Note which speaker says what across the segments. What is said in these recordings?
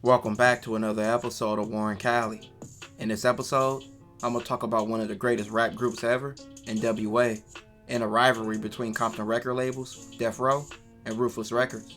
Speaker 1: Welcome back to another episode of Warren Cali. In this episode, I'm going to talk about one of the greatest rap groups ever, N.W.A, and a rivalry between Compton record labels, N.W.A, and Ruthless Records.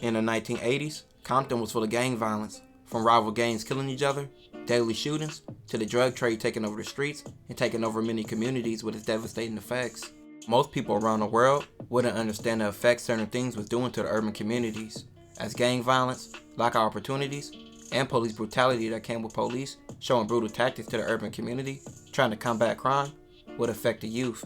Speaker 1: In the 1980s, Compton was full of gang violence, from rival gangs killing each other, daily shootings, to the drug trade taking over the streets and taking over many communities with its devastating effects. Most people around the world wouldn't understand the effects certain things was doing to the urban communities, as gang violence, lack of opportunities, and police brutality that came with police showing brutal tactics to the urban community trying to combat crime would affect the youth.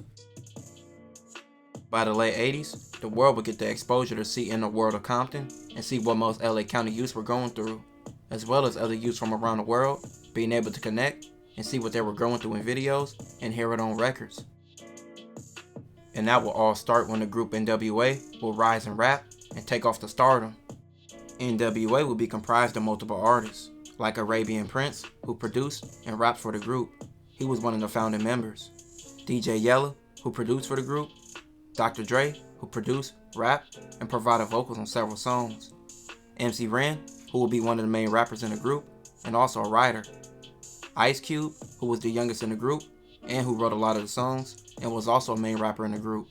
Speaker 1: By the late 80s, the world would get the exposure to see in the world of Compton and see what most LA County youths were going through, as well as other youths from around the world being able to connect and see what they were going through in videos and hear it on records. And that will all start when the group N.W.A will rise in rap and take off to stardom. N.W.A will be comprised of multiple artists, like Arabian Prince, who produced and rapped for the group. He was one of the founding members. DJ Yella, who produced for the group. Dr. Dre, who produced, rapped, and provided vocals on several songs. MC Ren, who will be one of the main rappers in the group, and also a writer. Ice Cube, who was the youngest in the group, and who wrote a lot of the songs, and was also a main rapper in the group.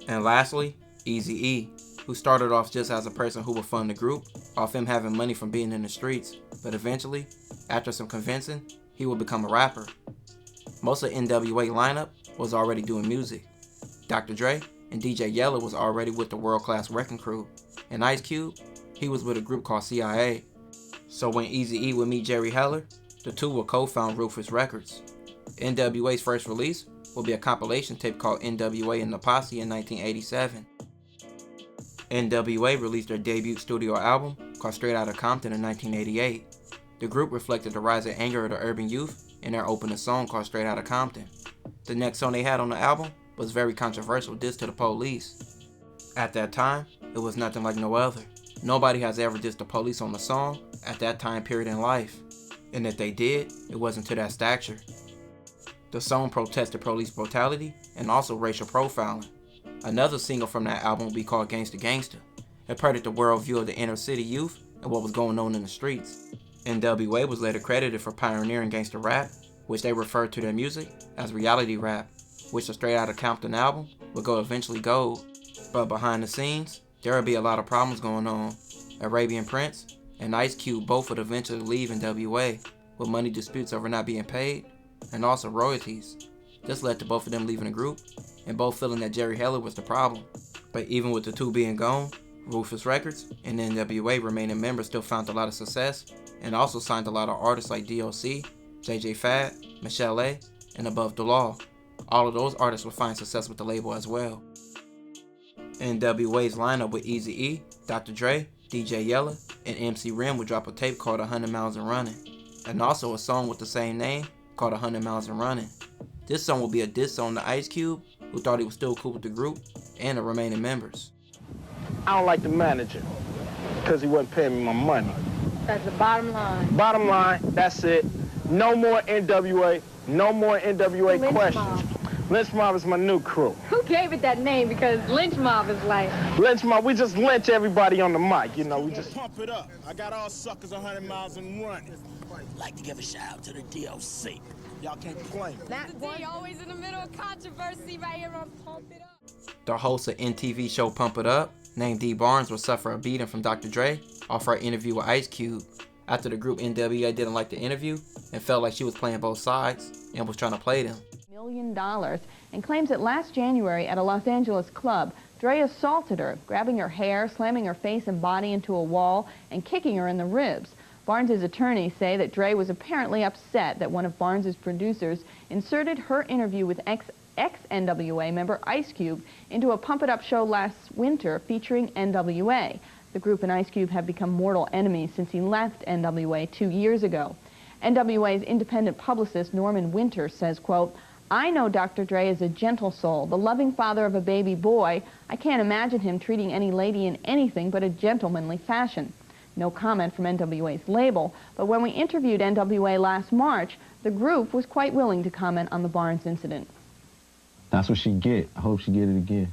Speaker 1: And lastly, Eazy-E, who started off just as a person who would fund the group off him having money from being in the streets, but eventually, after some convincing, he would become a rapper. Most of N.W.A lineup was already doing music. Dr. Dre and DJ Yella was already with the world-class Wrecking Crew, and Ice Cube, he was with a group called CIA. So when Eazy-E would meet Jerry Heller, the two would co-found Ruthless Records. N.W.A's first release will be a compilation tape called N.W.A and the Posse in 1987. N.W.A released their debut studio album called Straight Outta Compton in 1988. The group reflected the rising anger of the urban youth in their opening song called Straight Outta Compton. The next song they had on the album was very controversial diss to the police. At that time, it was nothing like no other. Nobody has ever dissed the police on a song at that time period in life. And if they did, it wasn't to that stature. The song protested police brutality and also racial profiling. Another single from that album will be called Gangsta Gangsta. It parodied the worldview of the inner city youth and what was going on in the streets. N.W.A was later credited for pioneering gangsta rap, which they referred to their music as reality rap, which the Straight Outta Compton album would go eventually gold. But behind the scenes, there would be a lot of problems going on. Arabian Prince and Ice Cube both would eventually leave N.W.A with money disputes over not being paid, and also royalties. This led to both of them leaving the group, and both feeling that Jerry Heller was the problem. But even with the two being gone, Ruthless Records and N.W.A remaining members still found a lot of success, and also signed a lot of artists like D.O.C, J.J. Fad, Michelle A, and Above the Law. All of those artists would find success with the label as well. N.W.A's lineup with Eazy-E, Dr. Dre, DJ Yella, and MC Ren would drop a tape called 100 Miles and Running, and also a song with the same name called 100 Miles and Running. This song will be a diss song to Ice Cube, who thought he was still cool with the group, and the remaining members.
Speaker 2: I don't like the manager, because he wasn't paying me my money.
Speaker 3: That's the bottom line.
Speaker 2: Bottom line, that's it. No more N.W.A, no more N.W.A
Speaker 3: Lynch
Speaker 2: questions.
Speaker 3: Mob.
Speaker 2: Lynch Mob is my new crew.
Speaker 3: Who gave it that name? Because Lynch Mob is like...
Speaker 2: Lynch Mob, we just lynch everybody on the mic, you know, we just...
Speaker 4: Pump it up. I got all suckers 100 miles and running.
Speaker 5: Like to give a shout out to the DOC.
Speaker 4: Y'all can't play.
Speaker 3: That D always in the middle of controversy right here on Pump It Up.
Speaker 1: The host of NTV show Pump It Up, named D Barnes, would suffer a beating from Dr. Dre off her interview with Ice Cube, after the group N.W.A didn't like the interview and felt like she was playing both sides and was trying to play them.
Speaker 6: $1 million, and claims that last January at a Los Angeles club, Dre assaulted her, grabbing her hair, slamming her face and body into a wall, and kicking her in the ribs. Barnes's attorneys say that Dre was apparently upset that one of Barnes's producers inserted her interview with ex-N.W.A member Ice Cube into a Pump It Up show last winter featuring N.W.A. The group and Ice Cube have become mortal enemies since he left N.W.A 2 years ago. N.W.A's independent publicist Norman Winters says, quote, "I know Dr. Dre is a gentle soul, the loving father of a baby boy. I can't imagine him treating any lady in anything but a gentlemanly fashion." No comment from N.W.A's label, but when we interviewed N.W.A last March, the group was quite willing to comment on the Barnes incident.
Speaker 7: That's what she get. I hope she get it again.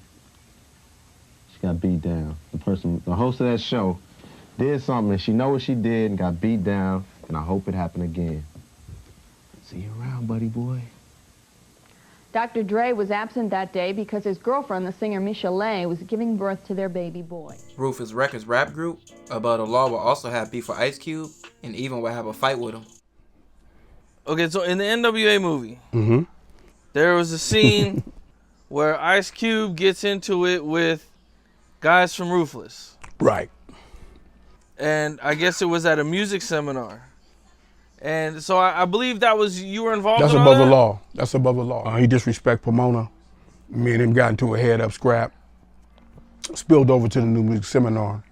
Speaker 7: She got beat down. The host of that show, did something and she know what she did and got beat down, and I hope it happened again. See you around, buddy boy.
Speaker 6: Dr. Dre was absent that day because his girlfriend, the singer Michelle, was giving birth to their baby boy.
Speaker 1: Rufus Records rap group, Above the Law, will also have beef with Ice Cube and even will have a fight with him.
Speaker 8: Okay, so in the N.W.A. movie, there was a scene where Ice Cube gets into it with guys from Ruthless.
Speaker 9: Right.
Speaker 8: And I guess it was at a music seminar. And so I believe that was, you were involved
Speaker 9: That's
Speaker 8: in all
Speaker 9: above the
Speaker 8: that?
Speaker 9: law. That's above the law. He disrespect Pomona. Me and him got into a head-up scrap. Spilled over to the new music seminar.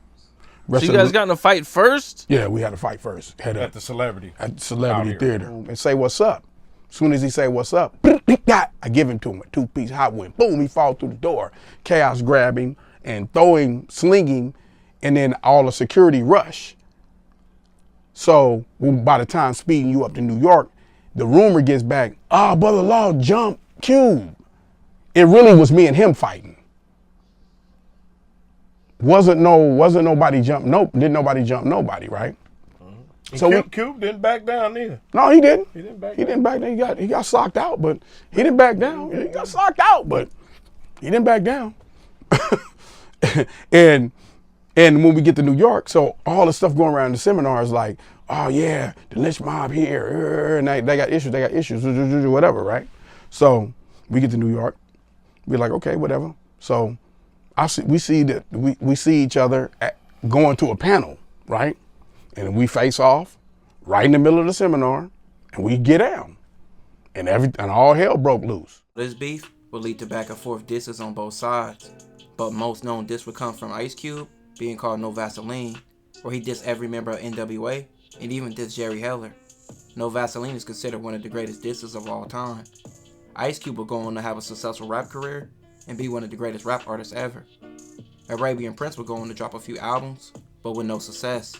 Speaker 8: So you guys got in a fight first?
Speaker 9: Yeah, we had a fight first. Head up.
Speaker 10: At the Celebrity.
Speaker 9: At the Celebrity Theater. And say, what's up? As soon as he say, what's up? I give him to him a two-piece hot wind. Boom, he fall through the door. Chaos grab him and throw him, sling him, and then all the security rush. So by the time speeding you up to New York, the rumor gets back, Brother Law jumped Cube. It really was me and him fighting. Wasn't nobody jump, didn't nobody jump nobody, right?
Speaker 10: So Cube didn't back down either.
Speaker 9: No, he didn't.
Speaker 10: He didn't back
Speaker 9: down. He got socked out, but he didn't back down. He got socked out, but he didn't back down. And when we get to New York, so all the stuff going around the seminar is like, oh yeah, the lynch mob here, and they got issues, whatever, right? So we get to New York, we're like, okay, whatever. So we see each other going to a panel, right? And we face off right in the middle of the seminar, and we get down, and all hell broke loose.
Speaker 1: This beef will lead to back and forth disses on both sides, but most known diss would come from Ice Cube, being called No Vaseline, where he dissed every member of N.W.A. and even dissed Jerry Heller. No Vaseline is considered one of the greatest disses of all time. Ice Cube will go on to have a successful rap career and be one of the greatest rap artists ever. Arabian Prince would go on to drop a few albums, but with no success.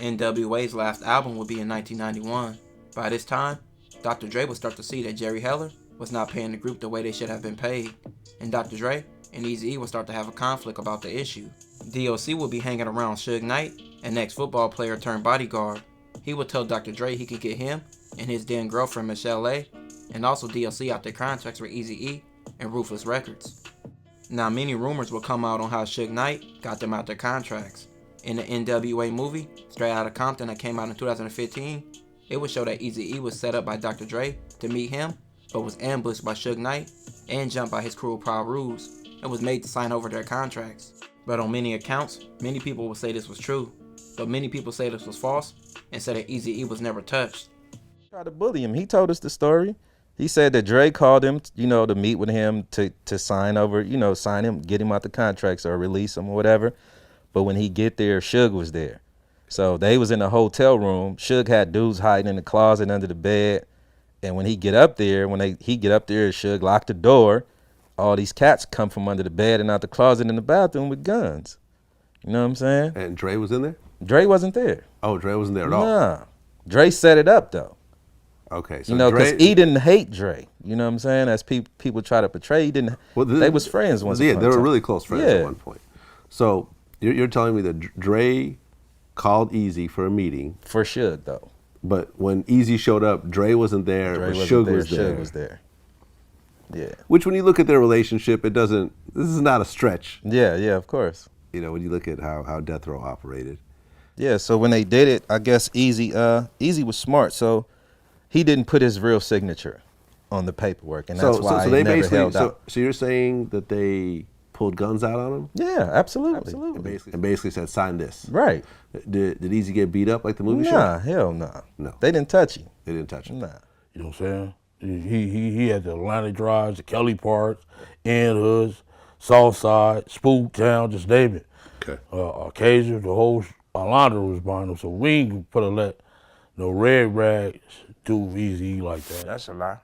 Speaker 1: N.W.A.'s last album would be in 1991. By this time, Dr. Dre would start to see that Jerry Heller was not paying the group the way they should have been paid, and Dr. Dre and Eazy-E would start to have a conflict about the issue. D.O.C. would be hanging around Suge Knight, an ex-football player turned bodyguard. He would tell Dr. Dre he could get him and his then girlfriend Michelle and also D.O.C. out their contracts with Eazy-E and Ruthless Records. Now many rumors will come out on how Suge Knight got them out their contracts. In the N.W.A. movie, Straight Outta Compton, that came out in 2015, it would show that Eazy-E was set up by Dr. Dre to meet him, but was ambushed by Suge Knight and jumped by his crew of Proud Rules, and was made to sign over their contracts. But on many accounts, many people will say this was true, but many people say this was false and said that Eazy-E was never touched.
Speaker 11: Tried to bully him. He told us the story. He said that Dre called him, to meet with him to sign over, sign him, get him out the contracts or release him or whatever. But when he get there, Suge was there. So they was in a hotel room. Suge had dudes hiding in the closet under the bed. And when he get up there, Suge locked the door. All these cats come from under the bed and out the closet in the bathroom with guns. You know what I'm saying?
Speaker 12: And Dre was in there?
Speaker 11: Dre wasn't there.
Speaker 12: Oh, Dre wasn't there at all?
Speaker 11: Nah. Dre set it up, though.
Speaker 12: Okay. So
Speaker 11: because he didn't hate Dre. You know what I'm saying? As people try to portray, he didn't. They was friends once upon a time.
Speaker 12: Yeah, they were really close friends at one point. So you're telling me that Dre called Eazy for a meeting.
Speaker 11: For Suge, though.
Speaker 12: But when Eazy showed up, Dre wasn't there, but Suge was there.
Speaker 11: Suge was there. Yeah.
Speaker 12: Which, when you look at their relationship, this is not a stretch.
Speaker 11: Yeah, of course.
Speaker 12: When you look at how Death Row operated.
Speaker 11: Yeah, so when they did it, I guess Eazy was smart, so he didn't put his real signature on the paperwork, and that's why he never held out.
Speaker 12: So you're saying that they pulled guns out on him?
Speaker 11: Yeah, absolutely.
Speaker 12: And basically said, sign this.
Speaker 11: Right.
Speaker 12: Did Eazy get beat up like the movie show?
Speaker 11: Nah, hell nah.
Speaker 12: No.
Speaker 11: They didn't touch him.
Speaker 12: They didn't touch him.
Speaker 11: Nah.
Speaker 9: You know what I'm saying? He had the Atlantic Drives, the Kelly Parks, End Hoods, Southside, Spooktown, just name it.
Speaker 12: Okay.
Speaker 9: Arcadia, the whole Alondra was behind him, so we ain't put let no red rags do Eazy like that.
Speaker 10: That's a lie.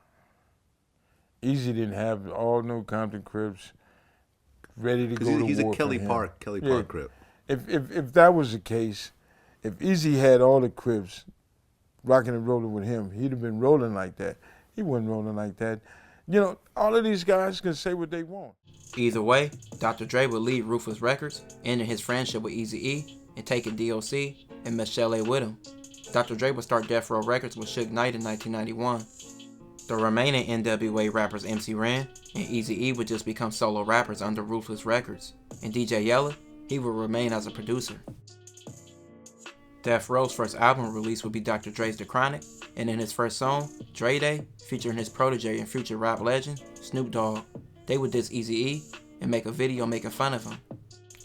Speaker 10: Eazy didn't have all no Compton Crips ready to go to war.
Speaker 12: He's a Kelly
Speaker 10: for him.
Speaker 12: Park Crip.
Speaker 10: If that was the case, if Eazy had all the Crips rocking and rolling with him, he'd have been rolling like that. He wasn't rolling like that. You know, all of these guys can say what they want.
Speaker 1: Either way, Dr. Dre would leave Ruthless Records, ending his friendship with Eazy-E, and taking D.O.C. and Michelle A. with him. Dr. Dre would start Death Row Records with Suge Knight in 1991. The remaining N.W.A. rappers MC Ren and Eazy-E would just become solo rappers under Ruthless Records, and DJ Yella, he would remain as a producer. Death Row's first album release would be Dr. Dre's The Chronic, and in his first song, Dre Day, featuring his protege and future rap legend, Snoop Dogg, they would diss Eazy-E and make a video making fun of him.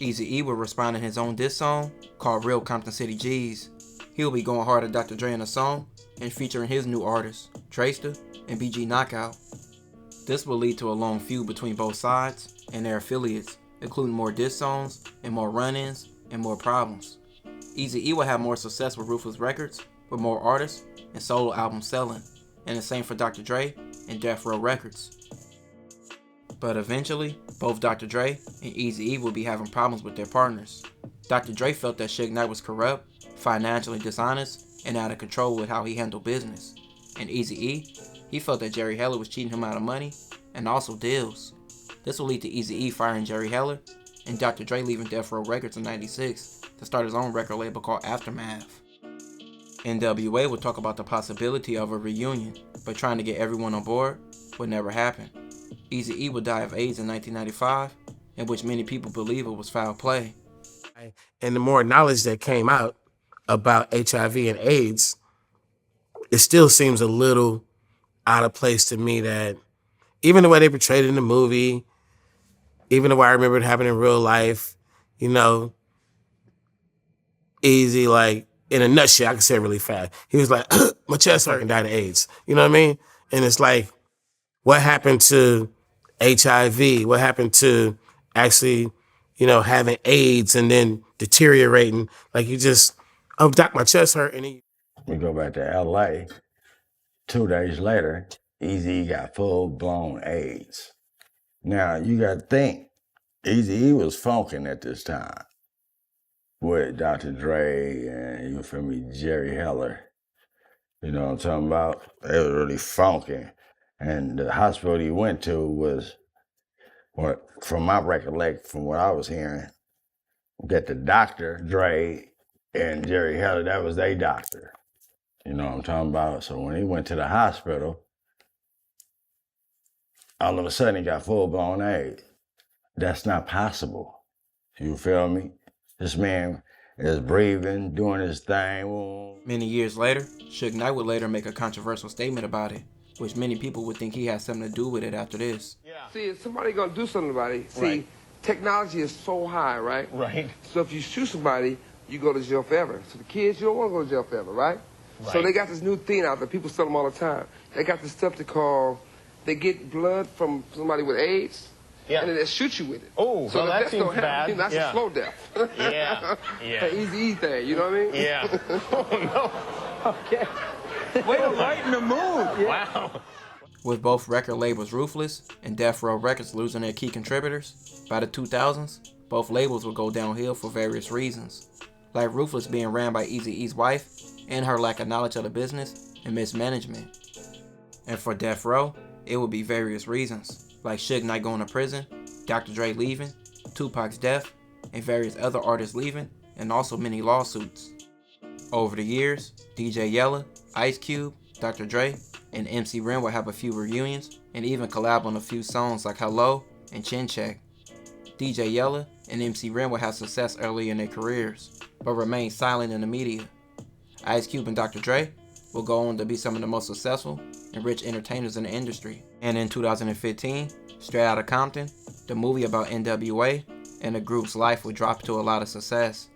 Speaker 1: Eazy-E would respond in his own diss song, called Real Compton City G's. He will be going hard at Dr. Dre in the song, and featuring his new artists, Trayster and BG Knockout. This will lead to a long feud between both sides and their affiliates, including more diss songs and more run-ins and more problems. Eazy-E will have more success with Ruthless Records, with more artists and solo albums selling, and the same for Dr. Dre and Death Row Records. But eventually, both Dr. Dre and Eazy-E will be having problems with their partners. Dr. Dre felt that Suge Knight was corrupt, financially dishonest, and out of control with how he handled business. And Eazy-E, he felt that Jerry Heller was cheating him out of money and also deals. This will lead to Eazy-E firing Jerry Heller and Dr. Dre leaving Death Row Records in '96 to start his own record label called Aftermath. N.W.A. would talk about the possibility of a reunion, but trying to get everyone on board would never happen. Eazy-E would die of AIDS in 1995, in which many people believe it was foul play.
Speaker 13: And the more knowledge that came out about HIV and AIDS, it still seems a little out of place to me that even the way they portrayed it in the movie, even the way I remember it happening in real life, you know, Eazy, like, in a nutshell, I can say it really fast. He was like, my chest hurt and died of AIDS. You know what I mean? And it's like, what happened to HIV? What happened to actually, you know, having AIDS and then deteriorating? Like, you just, oh, doc, my chest hurt. And
Speaker 14: we go back to L.A. 2 days later, Eazy-E got full-blown AIDS. Now, you got to think, Eazy-E was funking at this time with Dr. Dre and, you feel me, Jerry Heller. You know what I'm talking about? They was really funking. And the hospital he went to was, what, from my recollection, from what I was hearing, that the doctor, Dre, and Jerry Heller, that was their doctor. You know what I'm talking about? So when he went to the hospital, all of a sudden he got full-blown AIDS. That's not possible. You feel me? This man is breathing, doing his thing.
Speaker 1: Many years later, Suge Knight would later make a controversial statement about it, which many people would think he had something to do with it after this.
Speaker 15: See, if somebody gonna do something about it, see, technology is so high, right? Right. So if you shoot somebody, you go to jail forever. So the kids, you don't want to go to jail forever, right? So they got this new thing out there. People sell them all the time. They got this stuff they get blood from somebody with AIDS, and then they shoot you with it.
Speaker 16: Oh,
Speaker 15: so
Speaker 16: well, that seems bad.
Speaker 15: That's a slow death.
Speaker 16: Yeah.
Speaker 15: An Eazy-E thing, you know what I mean?
Speaker 16: Yeah. Oh, no. Okay. Way to lighten the mood. Wow.
Speaker 1: With both record labels Ruthless and Death Row Records losing their key contributors, by the 2000s, both labels would go downhill for various reasons, like Ruthless being ran by Eazy-E's wife and her lack of knowledge of the business and mismanagement. And for Death Row, it would be various reasons, like Suge Knight going to prison, Dr. Dre leaving, Tupac's death, and various other artists leaving, and also many lawsuits. Over the years, DJ Yella, Ice Cube, Dr. Dre, and MC Ren will have a few reunions and even collab on a few songs like Hello and Chin Check. DJ Yella and MC Ren will have success early in their careers, but remain silent in the media. Ice Cube and Dr. Dre will go on to be some of the most successful and rich entertainers in the industry. And in 2015, Straight Outta Compton, the movie about N.W.A. and the group's life would drop to a lot of success.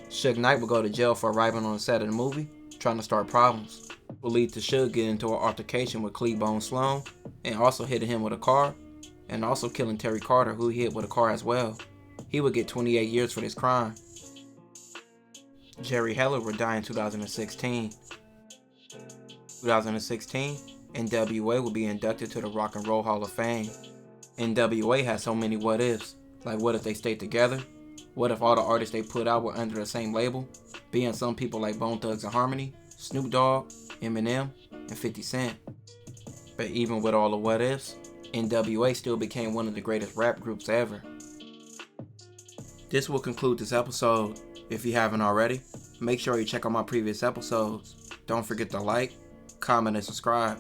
Speaker 1: Suge Knight will go to jail for arriving on the set of the movie, trying to start problems. Will lead to Suge getting into an altercation with Cleabone Sloan, and also hitting him with a car, and also killing Terry Carter, who he hit with a car as well. He would get 28 years for this crime. Jerry Heller would die in 2016. 2016, N.W.A. will be inducted to the Rock and Roll Hall of Fame. N.W.A. has so many what ifs, like what if they stayed together? What if all the artists they put out were under the same label, being some people like Bone Thugs and Harmony, Snoop Dogg, Eminem, and 50 Cent? But even with all the what ifs, N.W.A still became one of the greatest rap groups ever. This will conclude this episode. If you haven't already, make sure you check out my previous episodes. Don't forget to like, comment, and subscribe.